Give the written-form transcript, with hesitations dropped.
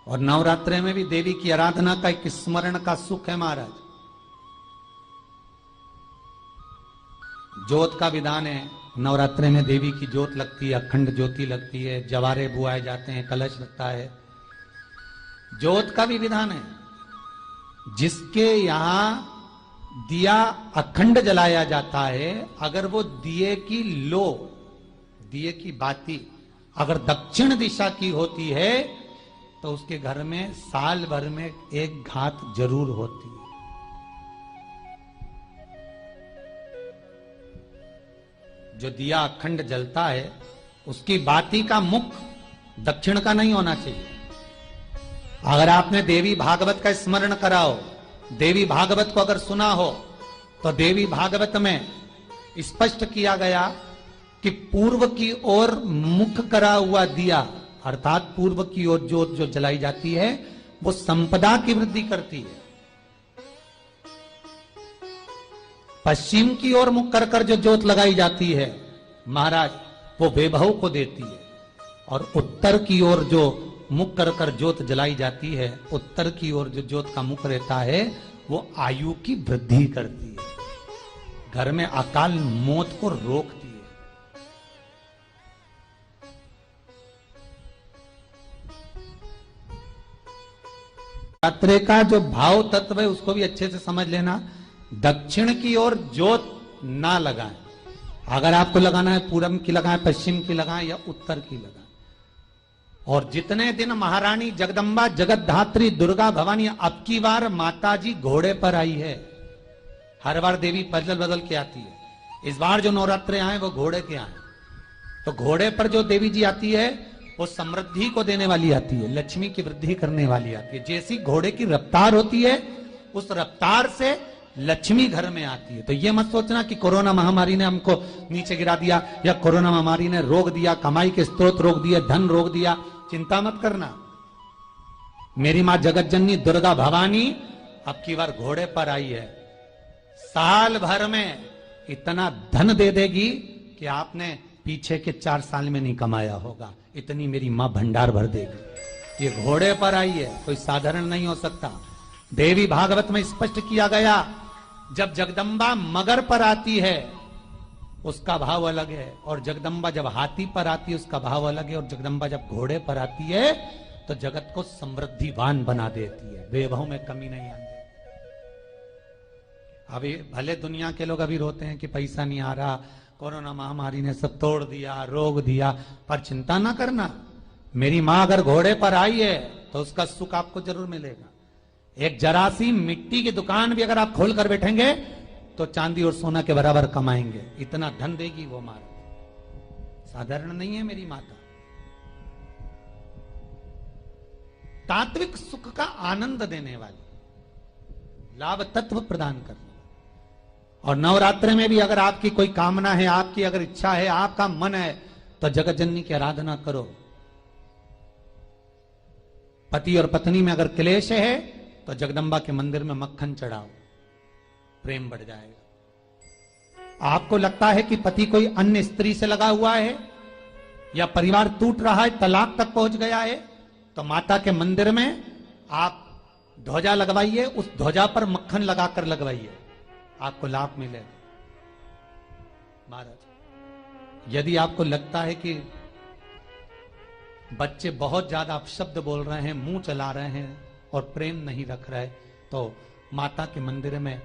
और नवरात्रे में भी देवी की आराधना का एक स्मरण का सुख है महाराज। ज्योत का विधान है, नवरात्रे में देवी की ज्योत लगती है, अखंड ज्योति लगती है, जवारे बुआए जाते हैं, कलश लगता है। ज्योत का भी विधान है। जिसके यहां दिया अखंड जलाया जाता है, अगर वो दिए की लो, दिए की बाती अगर दक्षिण दिशा की होती है तो उसके घर में साल भर में एक घात जरूर होती है। जो दिया अखंड जलता है उसकी बाती का मुख दक्षिण का नहीं होना चाहिए। अगर आपने देवी भागवत का स्मरण करा हो, देवी भागवत को अगर सुना हो, तो देवी भागवत में स्पष्ट किया गया कि पूर्व की ओर मुख करा हुआ दिया, अर्थात पूर्व की ओर ज्योत जो जलाई जाती है वो संपदा की वृद्धि करती है। पश्चिम की ओर मुख कर कर जो ज्योत लगाई जाती है महाराज, वो वैभव को देती है। और उत्तर की ओर जो मुख कर कर ज्योत जलाई जाती है, उत्तर की ओर जो ज्योत का मुख रहता है वो आयु की वृद्धि करती है, घर में अकाल मौत को रोकती है। नवरात्रे का जो भाव तत्व है उसको भी अच्छे से समझ लेना। दक्षिण की ओर ज्योत ना लगाएं। अगर आपको लगाना है पूरब की लगाएं, पश्चिम की लगाएं या उत्तर की लगाएं। और जितने दिन महारानी जगदम्बा जगतधात्री दुर्गा भवानी, अब की बार माताजी घोड़े पर आई है। हर बार देवी बदल बदल के आती है, इस बार जो नवरात्रे आए वो घोड़े के आए। तो घोड़े पर जो देवी जी आती है वो समृद्धि को देने वाली आती है, लक्ष्मी की वृद्धि करने वाली आती है। जैसी घोड़े की रफ्तार होती है उस रफ्तार से लक्ष्मी घर में आती है। तो ये मत सोचना कि कोरोना महामारी ने हमको नीचे गिरा दिया या कोरोना महामारी ने रोक दिया, कमाई के स्रोत रोक दिए, धन रोक दिया। चिंता मत करना। मेरी मां जगत जननी दुर्गा भवानी अब की बार घोड़े पर आई है। साल भर में इतना धन दे देगी कि आपने पीछे के 4 साल में नहीं कमाया होगा। इतनी मेरी मां भंडार भर देगी। ये घोड़े पर आई है, कोई साधारण नहीं हो सकता। देवी भागवत में स्पष्ट किया गया, जब जगदम्बा मगर पर आती है उसका भाव अलग है, और जगदम्बा जब हाथी पर आती है उसका भाव अलग है, और जगदम्बा जब घोड़े पर आती है तो जगत को समृद्धिवान बना देती है, वैभव में कमी नहीं आती। अभी भले दुनिया के लोग अभी रोते हैं कि पैसा नहीं आ रहा, कोरोना महामारी ने सब तोड़ दिया, रोक दिया, पर चिंता ना करना। मेरी मां अगर घोड़े पर आई है तो उसका सुख आपको जरूर मिलेगा। एक जरा सी मिट्टी की दुकान भी अगर आप खोल कर बैठेंगे तो चांदी और सोना के बराबर कमाएंगे, इतना धन देगी वो मां। साधारण नहीं है मेरी माता। तात्विक सुख का आनंद देने वाली, लाभ तत्व प्रदान करने। और नवरात्रि में भी अगर आपकी कोई कामना है, आपकी अगर इच्छा है, आपका मन है, तो जगत जननी की आराधना करो। पति और पत्नी में अगर क्लेश है तो जगदम्बा के मंदिर में मक्खन चढ़ाओ, प्रेम बढ़ जाएगा। आपको लगता है कि पति कोई अन्य स्त्री से लगा हुआ है या परिवार टूट रहा है, तलाक तक पहुंच गया है, तो माता के मंदिर में आप ध्वजा लगवाइए, उस ध्वजा पर मक्खन लगाकर लगवाइए, आपको लाभ मिलेगा। महाराज, यदि आपको लगता है कि बच्चे बहुत ज्यादा अपशब्द बोल रहे हैं, मुंह चला रहे हैं और प्रेम नहीं रख रहे, तो माता के मंदिर में